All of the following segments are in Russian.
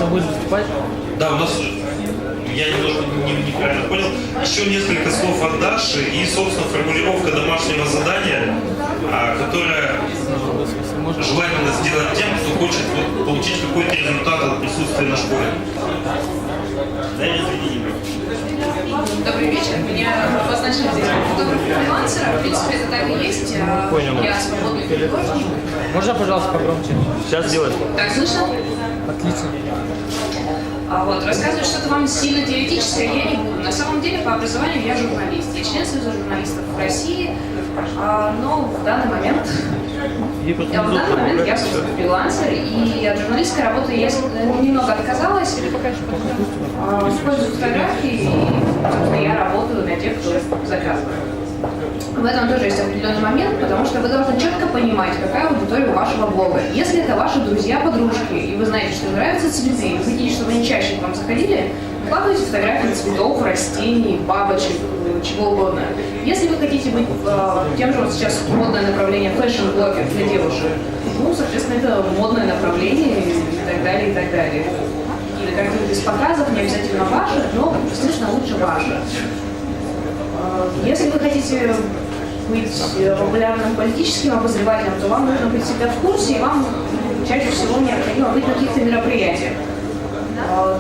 Будет выступать? Да, у нас, я немножко неправильно понял, еще несколько слов от Даши и, собственно, формулировка домашнего задания, которая желательно сделать тем, кто хочет получить какой-то результат от присутствия на школе. Да, извини. Добрый вечер. Меня обозначили здесь фотограф-фрилансера. В принципе, это так и есть. Я свободный художник. Можно, пожалуйста, погромче? Сейчас сделаем. Так, слышно? Отлично. Рассказывать что-то вам сильно теоретическое я не буду. На самом деле, по образованию я журналист. Я член Союза журналистов в России, но в данный момент я фрилансер, и от журналистской работы я немного отказалась. Использую фотографии, и, собственно, я работаю на тех, кто заказывает. В этом тоже есть определенный момент, потому что вы должны четко понимать, какая аудитория у вашего блога. Если это ваши друзья-подружки, и вы знаете, что им нравятся цветы, и вы хотите, чтобы они чаще к вам заходили, вкладывайте фотографии цветов, растений, бабочек, чего угодно. Если вы хотите быть тем же, вот сейчас модное направление фэшн-блогер для девушек, ну, соответственно, это модное направление и так далее, и так далее. Или картинки без показов, не обязательно ваши, но, естественно, лучше ваши. Если вы хотите быть популярным политическим обозревателем, то вам нужно быть всегда в курсе, и вам чаще всего необходимо быть на каких-то мероприятиях.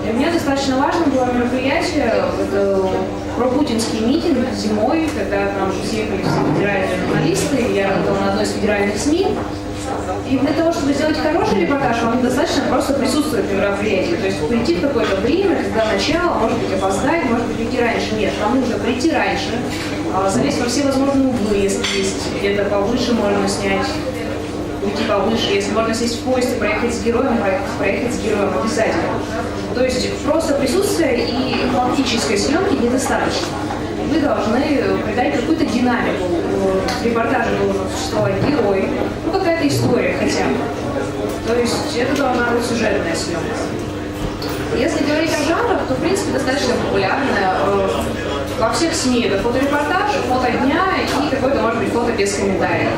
Для меня достаточно важным было мероприятие, это пропутинский митинг зимой, когда к нам съехали все федеральные журналисты, я работала на одной из федеральных СМИ. И для того, чтобы сделать хороший репортаж, вам достаточно просто присутствовать на мероприятии. То есть прийти в какое-то время, когда начало, может быть, опоздать, может быть, прийти раньше. Нет, вам нужно прийти раньше, залезть во все возможные углы, если есть где-то повыше, можно снять, уйти повыше. Если можно сесть в поезд и проехать с героем обязательно. То есть просто присутствие и фактической съемки недостаточно. Вы должны придать какую-то динамику. В репортаже должен существовать герой, ну какая-то история хотя бы. То есть это должна быть сюжетная съемка. Если говорить о жанрах, то в принципе достаточно популярная. Во всех СМИ это фоторепортаж, фото дня и какое-то, может быть, фото без комментариев.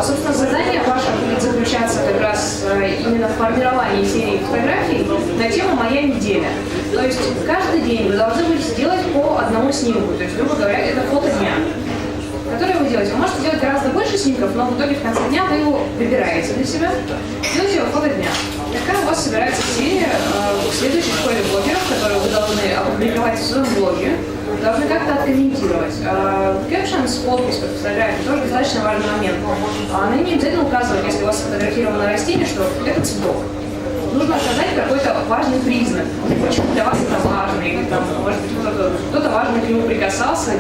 Собственно, задание ваше будет заключаться как раз именно в формировании серии фотографий на тему «Моя неделя». То есть каждый день вы должны будете сделать по одному снимку. То есть, грубо говоря, это фото дня, которое вы делаете. Вы можете делать гораздо больше снимков, но в итоге в конце дня вы его выбираете для себя, делаете его фото дня. Такая у вас собирается серия в следующей школе блогеров, которую вы должны опубликовать в своем блоге, должны как-то откомментировать. Captions, подпись под фотографией тоже достаточно важный момент. На ней не обязательно указывать, если у вас сфотографировано растение, что это цветок. Нужно указать какой-то важный признак. Почему для вас это важно, или там, может быть, кто-то важно к нему прикасался,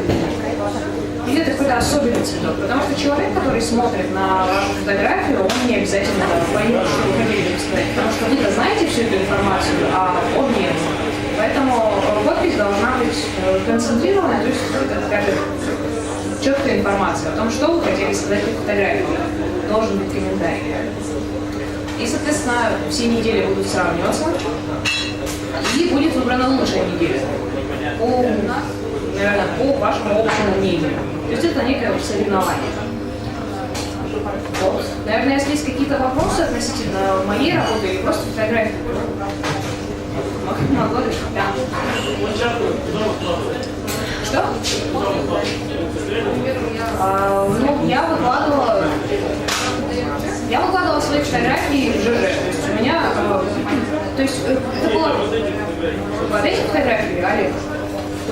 или это какой-то особенный цветок. Потому что человек, который смотрит на вашу фотографию, он не обязательно поймет, что вы хотели сказать. Потому что вы-то знаете всю эту информацию, а он нет. Поэтому подпись должна быть концентрированная, то есть это такая четкая информация о том, что вы хотели сказать в фотографии. Должен быть комментарий. И, соответственно, все недели будут сравниваться, и будет выбрана лучшая неделя по вашему общему мнению. То есть это некое соревнование. Вот. Наверное, если есть какие-то вопросы относительно моей работы или просто фотографии, могу решить, да. Что? Ну, я выкладывала свои фотографии в ЖЖ. То есть у меня, то есть это было... Вот эти фотографии, Олег?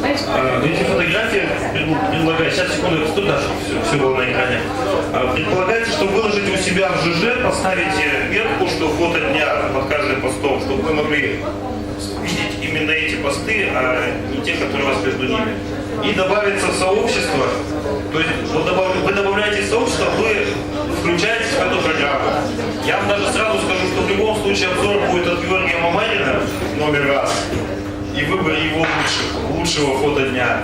Эти фотографии, предлагаю, сейчас секунду, тут даже все было на экране. Предполагается, что выложите у себя в ЖЖ, поставите метку, что фото дня под каждым постом, чтобы вы могли видеть именно эти посты, а не те, которые у вас между ними. И добавится в сообщество, то есть вы добавляете в сообщество, вы включаетесь в эту программу. Я вам даже сразу скажу, что в любом случае обзор будет от Георгия Мамарина номер раз. И выбор его лучшего фото дня.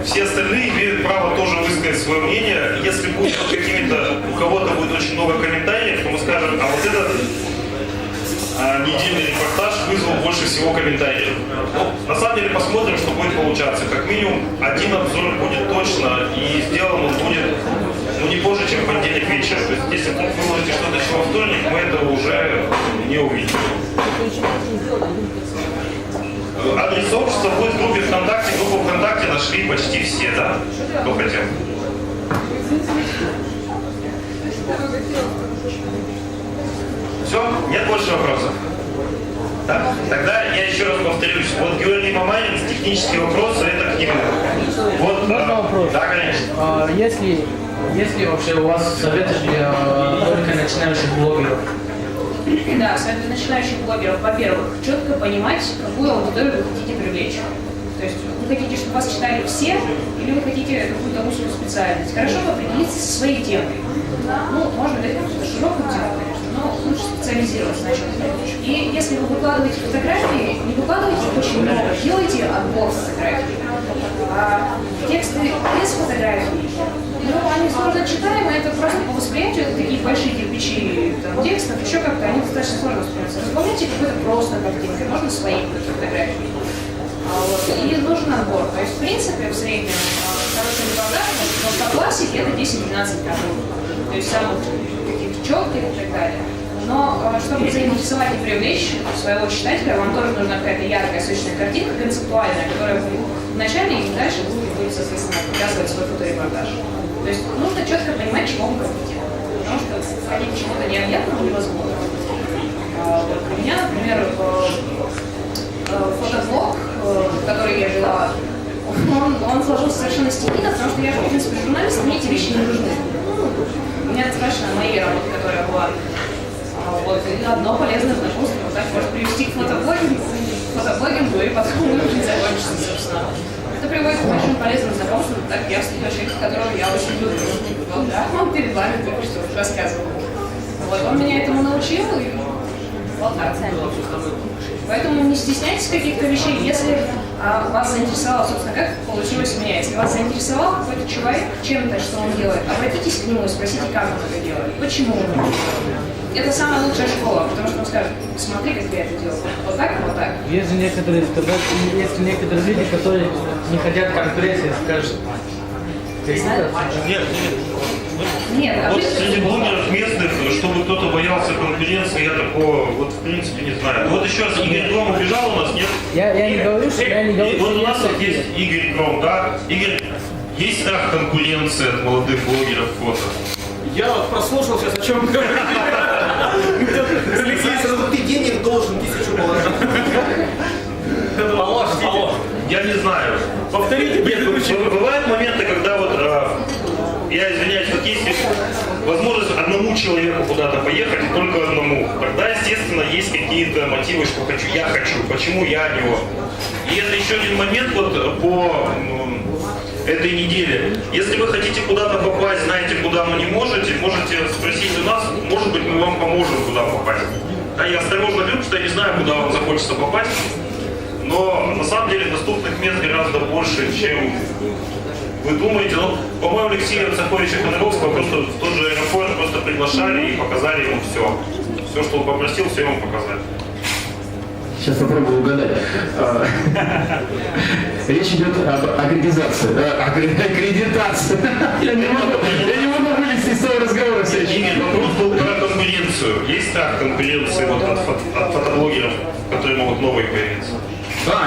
Все остальные имеют право тоже высказать свое мнение. Если будет какими-то, у кого-то будет очень много комментариев, то мы скажем, а вот этот недельный репортаж вызвал больше всего комментариев. Ну, на самом деле посмотрим, что будет получаться. Как минимум один обзор будет точно, и сделан он будет не позже, чем в понедельник вечером. То есть если вы выложите что-то еще во вторник, мы этого уже не увидим. Адрес сообщества будет в группе ВКонтакте. Группу ВКонтакте нашли почти все, да? Кто хотел? Все? Нет больше вопросов? Так, тогда я еще раз повторюсь. Вот Георгий Мамарин, технические вопросы, это к нему. Вот, Можно вопрос? Да, конечно. Если вообще у вас советы для только начинающих блогеров? Да, совет для начинающих блогеров, во-первых, четко понимать, какую аудиторию вы хотите привлечь. То есть вы хотите, чтобы вас читали все, или вы хотите какую-то узкую специальность. Хорошо бы определиться со своей темой. Ну, можно дать какую-то широкую тему, конечно, но лучше специализироваться на чем-то. И если вы выкладываете фотографии, не выкладывайте очень много, делайте отбор фотографий. А тексты без фотографий, ну, они сложно читаемые, это просто по восприятию, это такие большие кирпичи там, текстов, еще как-то они достаточно сложно воспринимаются. Разбавляйте какой-то просто картинкой, можно свои фотографии. Вот. И нужен отбор. То есть, в принципе, в среднем хороший репортаж в автоклассике это 10-12 кадров. То есть самых таких четких и так далее. Но чтобы заинтересовать и привлечь своего читателя, вам тоже нужна какая-то яркая, сочная картинка, концептуальная, которая в начале и дальше будет, соответственно, показывать свой фоторепортаж. То есть нужно четко понимать, чего вы хотите. Потому что хотите чего-то необъятного невозможно. Вот. У меня, например, фотоблог, который я вела, он сложился совершенно стихийно, потому что я, в принципе, журналист, мне эти вещи не нужны. Мне достаточно моей работы, которая была. Вот, и одно полезное знакомство вот так может привести к фотоблогингу, и потом вы уже не закончится, собственно. Это приводит к большим полезным знакомствам, так я вступила человека, которого я очень люблю. Вот, да, он перед вами только что рассказывал. Вот, он меня этому научил, и вот так. Поэтому не стесняйтесь каких-то вещей, если вас заинтересовало, собственно, как получилось у меня. Если вас заинтересовал какой-то человек чем-то, что он делает, обратитесь к нему и спросите, как он это делает, почему он это делает. Это самая лучшая школа, потому что он скажет, смотри, как я это делаю, вот так и вот так. Есть же некоторые люди, которые не хотят конкуренции, скажут. Нет, а вот среди блогеров местных, чтобы кто-то боялся конкуренции, я такого, вот в принципе не знаю. Вот еще раз, Игорь Гром убежал у нас, нет? Я не говорю, что я не говорю. Вот у нас вот есть Игорь Гром, да? Игорь, есть страх конкуренции от молодых блогеров фото? Я вот прослушал сейчас, о чем говорит. Алексей, сразу ты денег должен 1000 положить. Положь. Я не знаю. Повторите предыдущий. Бывают моменты, когда вот, я извиняюсь, вот если возможность одному человеку куда-то поехать, только одному, тогда, естественно, есть какие-то мотивы, что я хочу, почему я а не он. И это еще один момент вот по этой неделе. Если вы хотите куда-то попасть, знаете, куда вы не можете, можете спросить у нас, может быть, мы вам поможем куда попасть. Да, я осторожно говорю, что я не знаю, куда вам захочется попасть, но на самом деле доступных мест гораздо больше, чем вы думаете. Ну, по-моему, Алексея Цаховича Коновского просто в тот же аэропорт просто приглашали и показали ему все. Все, что он попросил, все ему показали. Сейчас попробую угадать. Речь идет об аккредитации. Я не могу вылезти из того разговора. Игорь, вопрос был про конкуренцию. Есть страх конкуренции вот от фотоблогеров, которые могут новые появиться?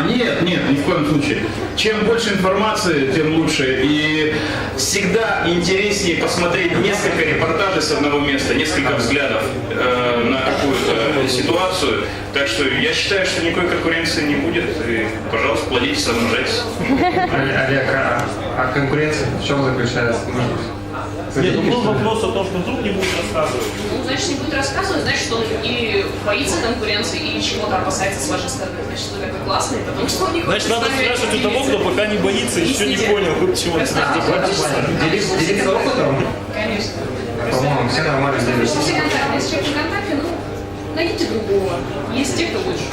Нет, ни в коем случае. Чем больше информации, тем лучше. И всегда интереснее посмотреть несколько репортажей с одного места, несколько взглядов на какую-то ситуацию. Так что я считаю, что никакой конкуренции не будет. И, пожалуйста, плодитесь, размножайтесь. Олег, а конкуренция в чем заключается? Нет, был вопрос о том, что вдруг не будет рассказывать. Ну, значит, не будет рассказывать, значит, что он и боится конкуренции, и чего-то опасается с вашей стороны. Значит, вы такой классный, потому что он не хочет. Значит, надо спрашивать у того, кто пока не боится, еще не понял, чего ты Делиться опытом? Конечно. По-моему, все нормально делятся. Все контакты. Если человек в контакте, ну, найдите другого. Есть те, кто лучше.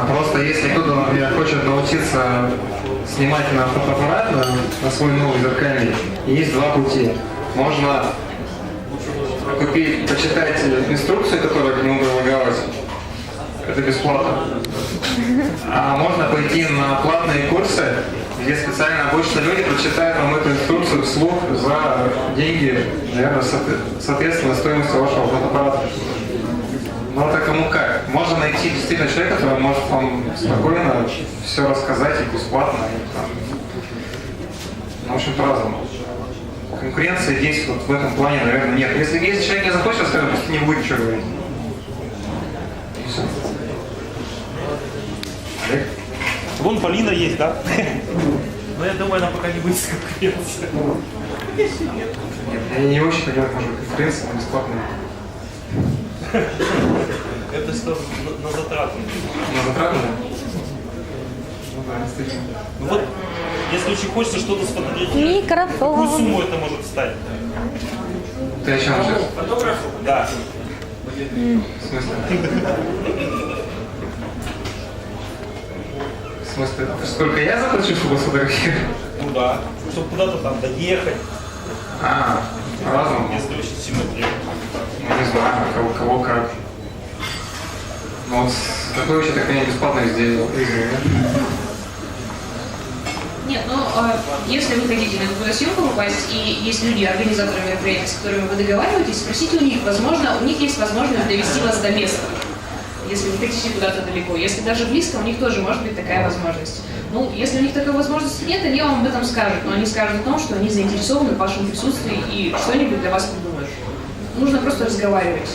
Просто если кто-то, например, хочет научиться снимать на фотоаппарат, на свой новый зеркальный, есть два пути. Можно почитать инструкцию, которая к нему прилагалась. Это бесплатно. А можно пойти на платные курсы, где специально обычные люди прочитают вам эту инструкцию вслух за деньги, наверное, соответственно стоимости вашего фотоаппарата. Ну это кому как. Можно найти действительно человека, который может вам спокойно все рассказать и бесплатно. И, там, ну, в общем, по-разному. Конкуренции здесь вот в этом плане, наверное, нет. Если человек не захочет рассказать, просто не будет ничего говорить. И все. Олег? Вон Полина есть, да? Но я думаю, она пока не будет с конкуренцией. Нет, я не очень понимаю, может быть, конкуренция, но бесплатная. Это что, на затрату? На затраты? Ну да, действительно. Ну вот, если очень хочется что-то сфотографировать, какую Микрофон. сумму это может стать? Ты о чем сейчас? Фотограф? Да. В смысле? В смысле? Сколько я заплачу, чтобы сфотографировать? Ну да. Чтобы куда-то там доехать, По-разному. если очень сильно требует. Ну, не знаю, кого как. Ну, вот такое вообще так я бесплатно сделал. Нет, ну, если вы хотите на какую-то съемку попасть, и есть люди, организаторы мероприятий, с которыми вы договариваетесь, спросите у них, возможно, у них есть возможность довести вас до места, если вы хотите куда-то далеко. Если даже близко, у них тоже может быть такая возможность. Ну, если у них такой возможности нет, они вам об этом скажут, но они скажут о том, что они заинтересованы в вашем присутствии и что-нибудь для вас придумают. Нужно просто разговаривать.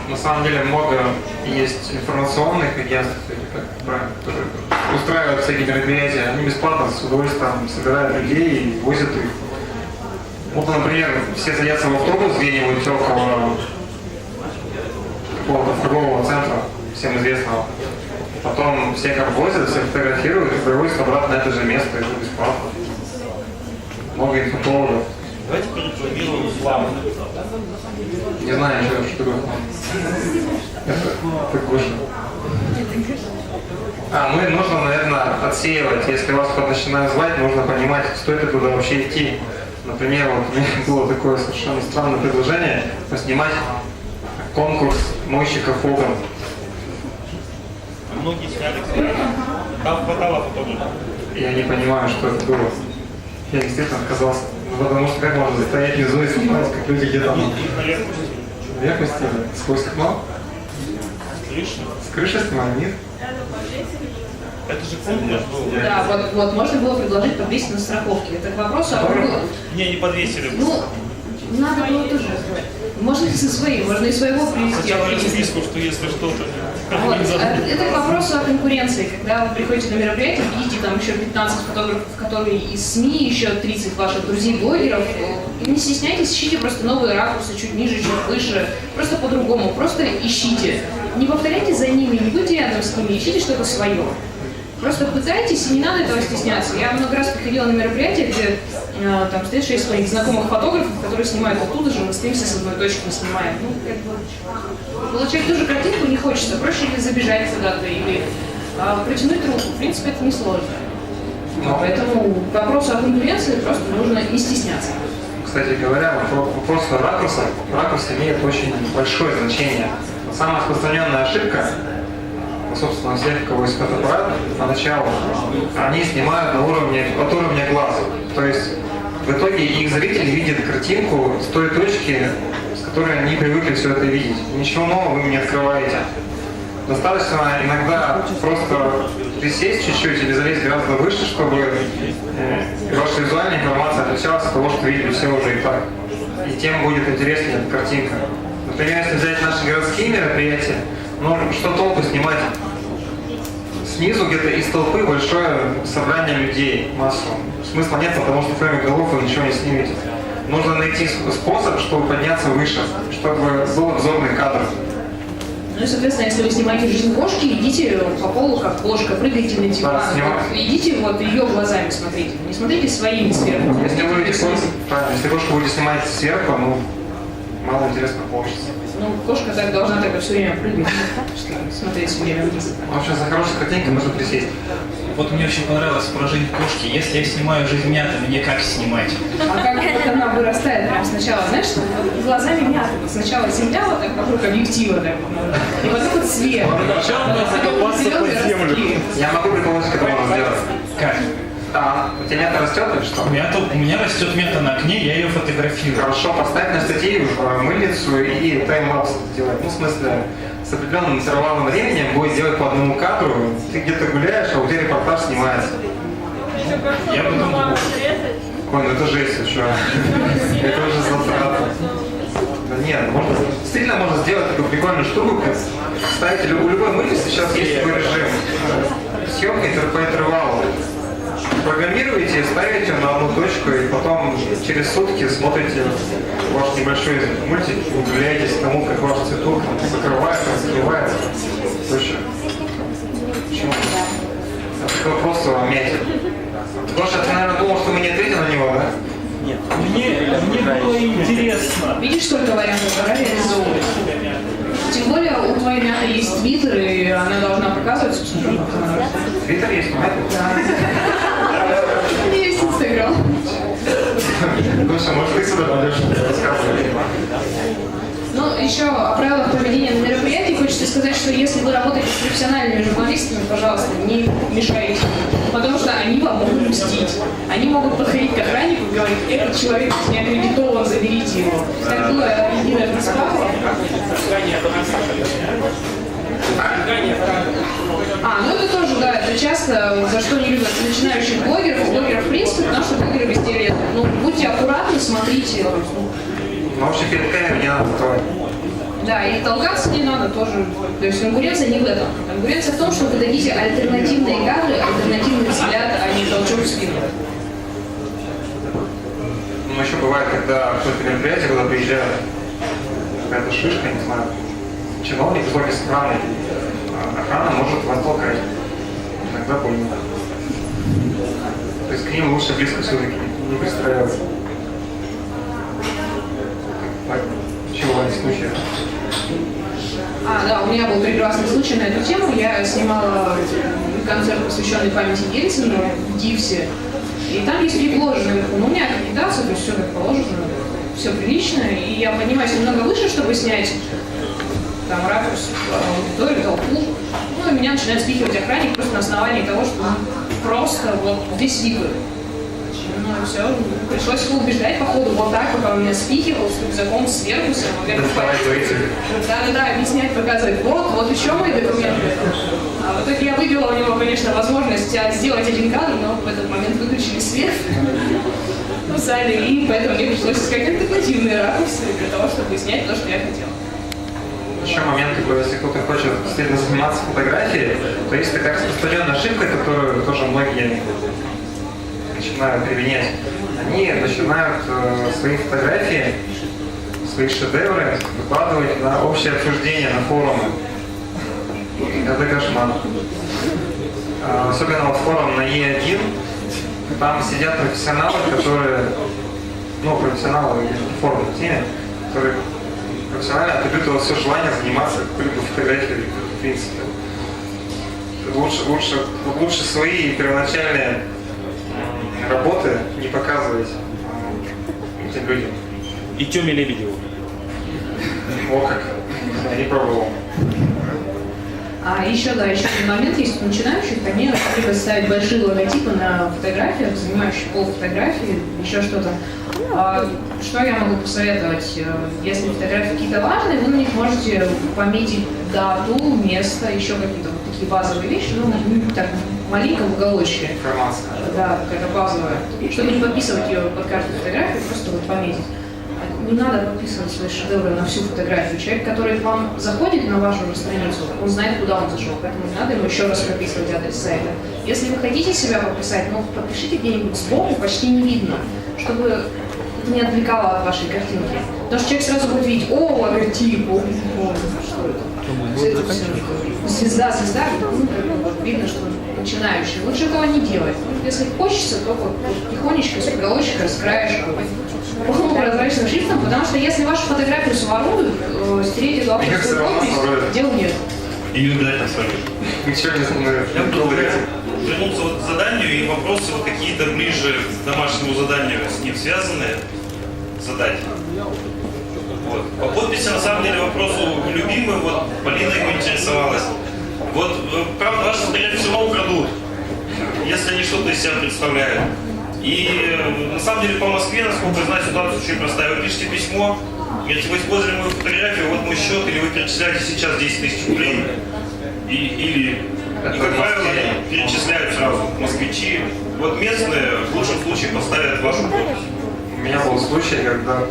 На самом деле много есть информационных агентств, которые устраивают всякие мероприятия, они бесплатно с удовольствием собирают людей и возят их. Вот, например, все садятся в автобус где-нибудь около какого-то торгового центра, всем известного. Потом всех обвозят, всех фотографируют и привозят обратно на это же место, это бесплатно. Много инфотологов. Давайте порекламируем рекламу. Не знаю, что такое. Это кушать. Ну и нужно, наверное, отсеивать. Если вас кто-то начинает звать, нужно понимать, стоит ли туда вообще идти. Например, вот у меня было такое совершенно странное предложение поснимать конкурс мойщиков окон. Многие сняли, кстати. Там хватало фотографов. Я не понимаю, что это было. Я действительно отказался. Ну, потому что как можно стоять внизу и снимать, как люди где-то там. Их наверх пустили. Вверх пустили? Сквозь окно? Крыша. С крыши снимали? Нет? Это же конкурс был. Да, вот можно было предложить повесить на страховке. Это к вопросу о Не подвесили. Ну, надо было тоже сделать. Можно и со своим, можно и своего привести. Сначала расписку, что если что-то. Вот. Это к вопросу о конкуренции. Когда вы приходите на мероприятие, видите там еще 15 фотографов, которые из СМИ, еще 30 ваших друзей-блогеров. Не стесняйтесь, ищите просто новые ракурсы, чуть ниже, чуть выше. Просто по-другому, просто ищите. Не повторяйте за ними, не будьте рядом с ними, ищите что-то свое. Просто пытайтесь, и не надо этого стесняться. Я много раз приходила на мероприятия, где там стоит 6 моих знакомых фотографов, которые снимают оттуда же, мы стоимся с одной точки, мы снимаем. Ну, как бы, получать ту же картинку не хочется. Проще или забежать куда-то, или протянуть руку. В принципе, это несложно. Поэтому к вопросу о конкуренции просто нужно не стесняться. Кстати говоря, вопрос о ракурсах. Ракурс имеет очень большое значение. Самая распространенная ошибка, собственно, всех, у кого есть фотоаппарат, поначалу, они снимают от уровня глаз. То есть в итоге их зрители видят картинку с той точки, с которой они привыкли все это видеть. Ничего нового вы им не открываете. Достаточно иногда просто присесть чуть-чуть или залезть гораздо выше, чтобы ваша визуальная информация отличалась от того, что видели все уже и так. И тем будет интереснее эта картинка. Например, если взять наши городские мероприятия, ну что толку снимать снизу где-то из толпы большое собрание людей массово. Смысла нет, потому что кроме голов вы ничего не снимете. Нужно найти способ, чтобы подняться выше, чтобы был обзорный кадр. Ну и, соответственно, если вы снимаете жизнь кошки, идите по полу как кошка, прыгайте на диван. Да, идите вот ее глазами смотрите, не смотрите своими сверху. Если вы кошку будете снимать сверху, ну, мало интересно получится. Ну, кошка так должна так все время прыгать, чтобы смотреть все время вниз. В общем, за хорошей картинкой нужно присесть. Вот мне очень понравилось про жизнь кошки. Если я снимаю жизнь мяты, мне как снимать? А как вот она вырастает прям сначала, знаешь, что глазами мята. Сначала земля вот так вокруг объектива, так, и потом вот свет. Сначала надо закопаться под землю. Я могу предположить, как можно сделать. Как? У тебя мята растет или что? У меня растет мята на окне, я ее фотографирую. Хорошо, поставь на статью мыльницу и таймлапс делать. Ну, в смысле, с определенным интервалом времени будет делать по одному кадру. Ты где-то гуляешь, а у тебя репортаж снимается. Я бы думал, Ой, ну это жесть, что? Это уже затрата. Да нет, можно, действительно можно сделать такую прикольную штуку, как ставите у любой мыли сейчас есть такой режим. Съемка по интервалу. Программируете, ставите на одну точку и потом через сутки смотрите ваш небольшой мультик, удивляетесь тому, как ваш цветок закрывается, раскрывается. Точно. Почему? Это вопрос вам метит. Гоша, ты, наверное, думал, что мы не ответим на него, да? Нет, мне было интересно. Видишь, сколько вариантов реализовывать? Тем более у твоей мяты есть твиттер, и она должна показывать, собственно, Твиттер есть, понимаете? У меня есть инстаграм. Гоша, может, ты сюда пойдешь рассказывать? Ну, еще о правилах проведения мероприятий хочется сказать, что если вы работаете с профессиональными журналистами, пожалуйста, не мешайте. Потому что они вам могут мстить. Они могут подходить к охраннику и говорить: этот человек не аккредитован, заберите его. Так было Ирина Пескова. Ну это тоже, да, это часто, за что не любят начинающих блогеров, в принципе, потому что блогеры везде лезут. Ну, будьте аккуратны, смотрите. Ну, вообще перед камерой не надо строить. Да, и толкаться не надо тоже. То есть конкуренция не в этом. Конкуренция в том, что вы дадите альтернативные кадры, альтернативный взгляд, а не толчок в спину. Ну, еще бывает, когда какое-то мероприятие, когда приезжает какая-то шишка, не знаю, чиновник, высокий с охраной, охрана может вас толкать. Иногда больно. То есть к ним лучше близко все-таки не пристраиваться. Чего не случай? Да, у меня был прекрасный случай на эту тему. Я снимала концерт, посвященный памяти Ельцина в Дивсе. И там есть предложено, ну, у меня аккредитация, то есть все как положено, все прилично. И я поднимаюсь немного выше, чтобы снять там ракурс, аудиторию, толпу. Ну, и меня начинает спихивать охранник просто на основании того, что просто вот здесь випы. Ну и все, пришлось его убеждать, походу, вот так, пока он меня спихивал, с рюкзаком сверху, да, объяснять, показывать, вот еще мои документы. А в итоге я выбила у него, конечно, возможность сделать один кадр, но в этот момент выключили свет в зале, и поэтому мне пришлось искать альтернативные ракурсы для того, чтобы снять то, что я хотела. Еще момент, если кто-то хочет действительно заниматься фотографией, то есть такая распространенная ошибка, которую тоже многие начинают применять. Они начинают свои фотографии, свои шедевры выкладывать на общее обсуждение, на форумы. Это кошмар. Особенно вот форум на Е1, там сидят профессионалы, которые, профессионалы в форуме теме, которые профессионально отбивают все желание заниматься какой-либо фотографией, в принципе. Лучше свои первоначальные работы не показывать этим людям. И Тёме Лебедеву. О как, я не пробовал. Еще один момент есть у начинающих, они любят ставить большие логотипы на фотографиях, занимающих полфотографии, еще что-то. Что я могу посоветовать? Если фотографии какие-то важные, вы на них можете пометить дату, место, еще какие-то вот такие базовые вещи, так маленько в уголочке. Информация. Да, какая-то базовая. Чтобы не подписывать ее под каждую фотографию, просто вот пометить. Не надо подписывать свои шедевры на всю фотографию. Человек, который к вам заходит на вашу же страницу, он знает, куда он зашел, поэтому не надо ему еще раз прописывать адрес сайта. Если вы хотите себя подписать, подпишите где-нибудь сбоку, почти не видно, чтобы это не отвлекало от вашей картинки. Потому что человек сразу будет видеть: логотип, что это? Звезда, видно, что начинающий. Лучше этого не делать. Если хочется, то тихонечко, с уголочка, с краешка, прозрачным шрифтом, потому что если вашу фотографию своруют, стереть эту авторскую подпись, дел нет. И не обязательно своруют. Ничего не становится. Я буду вернуться к заданию, и вопросы какие-то ближе к домашнему заданию с ним связанные задать. По подписи, на самом деле, вопросу любимый, Полина его интересовалась. Правда, ваши фотографии все равно украдут, если они что-то из себя представляют. И на самом деле по Москве, насколько я знаю, ситуация очень простая. Вы пишете письмо, Если вы использовали мою фотографию, вот мой счет, или вы перечисляете сейчас 10 тысяч рублей, и как правило, перечисляют сразу москвичи. Вот местные в лучшем случае поставят вашу подпись. У меня был случай, когда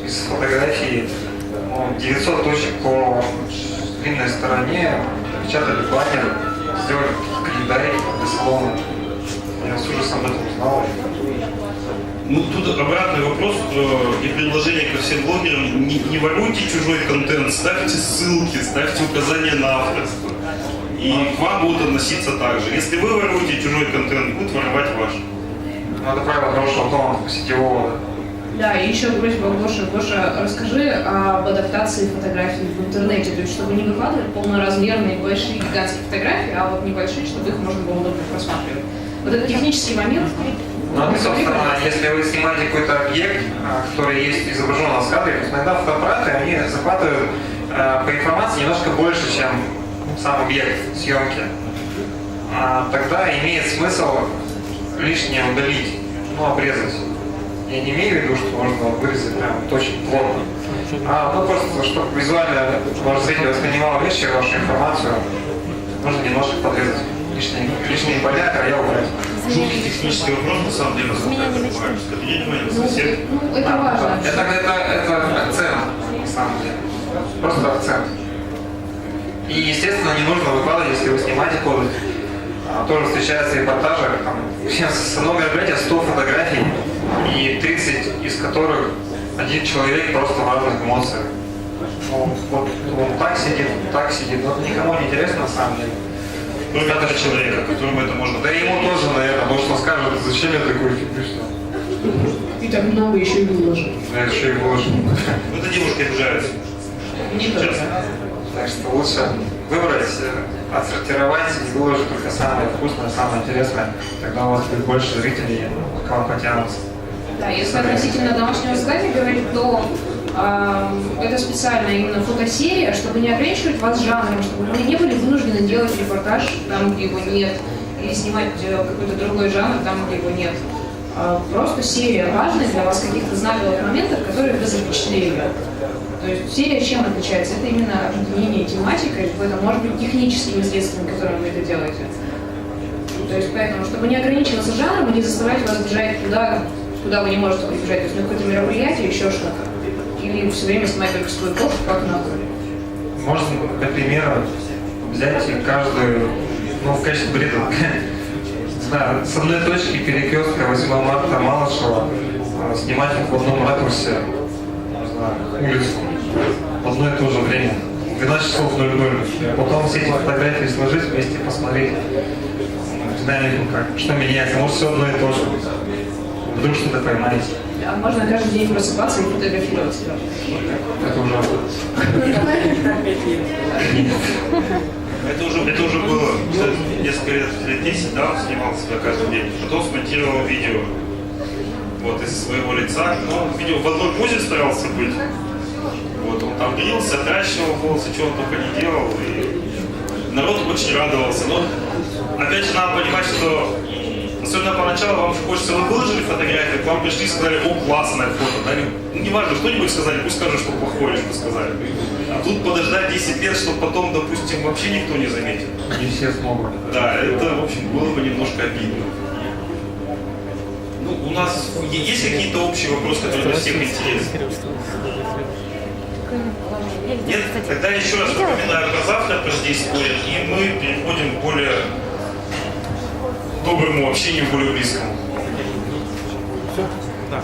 из фотографии 900 точек по длинной стороне печатали баннер, сделали календарь для салона. Я с ужасом об этом узнал. Ну, тут обратный вопрос и предложение ко всем блогерам. Не воруйте чужой контент, ставьте ссылки, ставьте указания на авторство. И к вам будут относиться так же. Если вы воруете чужой контент, будут воровать ваш. Ну, это правило хорошего тона сетевого. Да, и еще просьба Гоша, расскажи об адаптации фотографий в интернете, то есть чтобы не выкладывать полноразмерные, большие, гигантские фотографии, а вот небольшие, чтобы их можно было удобно просматривать. Вот это технический момент. Ну, это, собственно, если вы снимаете какой-то объект, который есть изображен на кадре, то иногда фотоаппараты, они захватывают по информации немножко больше, чем сам объект съемки. Тогда имеет смысл лишнее удалить, обрезать. Я не имею в виду, что можно вырезать прям очень плотно. Просто, чтобы визуально ваш зритель воспринимал вещи, вашу информацию, нужно немножко подрезать. Лишние поля, края убрать. Жуткий технический вопрос, на самом деле, Это важно. Это акцент, на самом деле. Просто акцент. И, естественно, не нужно выкладывать, если вы снимаете коды. Тоже встречаются репортажи, с одного мероприятия 100 фотографий, и 30 из которых один человек просто в разных эмоциях. Он так сидит, но это никому не интересно на самом деле. Кроме этого человека, которому это можно... Да ему тоже, наверное, может он скажет, зачем я такой фигню снял. И так много еще и выложу. Да, еще и выложу. Это девушке обижается. Не только. Так что лучше выбрать, отсортировать и выложить только самое вкусное, самое интересное. Тогда у вас будет больше зрителей, к вам потянутся. Да, если относительно домашнего задания говорить, то это специально именно фотосерия, чтобы не ограничивать вас жанром, чтобы вы не были вынуждены делать репортаж там, где его нет, или снимать какой-то другой жанр там, где его нет. Просто серия важных для вас каких-то знаковых моментов, которые вы запечатлели. То есть серия чем отличается? Это именно объединение тематикой, это может быть техническими средствами, которыми вы это делаете. То есть поэтому, чтобы не ограничиваться жанром и не заставлять вас бежать туда, куда вы не можете прибежать, то есть на какое-то мероприятие, еще что-то. Или все время снимать только свой пост, как надо. Можно, для примера, взять каждую, в качестве бреда, не знаю, с одной точки перекрестка 8 марта Малышева снимать в одном ракурсе, не знаю, улицу в одно и то же время, 12 часов 00. Потом все эти фотографии сложить вместе, посмотреть, динамику, что меняется, может все одно и то же. Вдруг что-то поймаете. А можно каждый день просыпаться и фотографировать себя. Это ужасно. Это уже было несколько лет 10, да, он снимал себя каждый день. Потом смонтировал видео из своего лица. Но видео в одной позе старался быть. Он там брился, отращивал волосы, чего он только не делал. И народ очень радовался. Но опять же надо понимать, что особенно поначалу вам хочется, вы выложили фотографию, к вам пришли и сказали, о, классное фото, да? Неважно, кто-нибудь сказали, пусть скажут, что плохое, что сказали. А тут подождать 10 лет, чтобы потом, допустим, вообще никто не заметил. Не все смогут. Да, это, в общем, было бы немножко обидно. У нас есть какие-то общие вопросы, которые для всех интересны? Нет? Тогда еще раз напоминаю про завтра, про здесь спорят, и мы переходим к более доброму общению, более близкому. Да.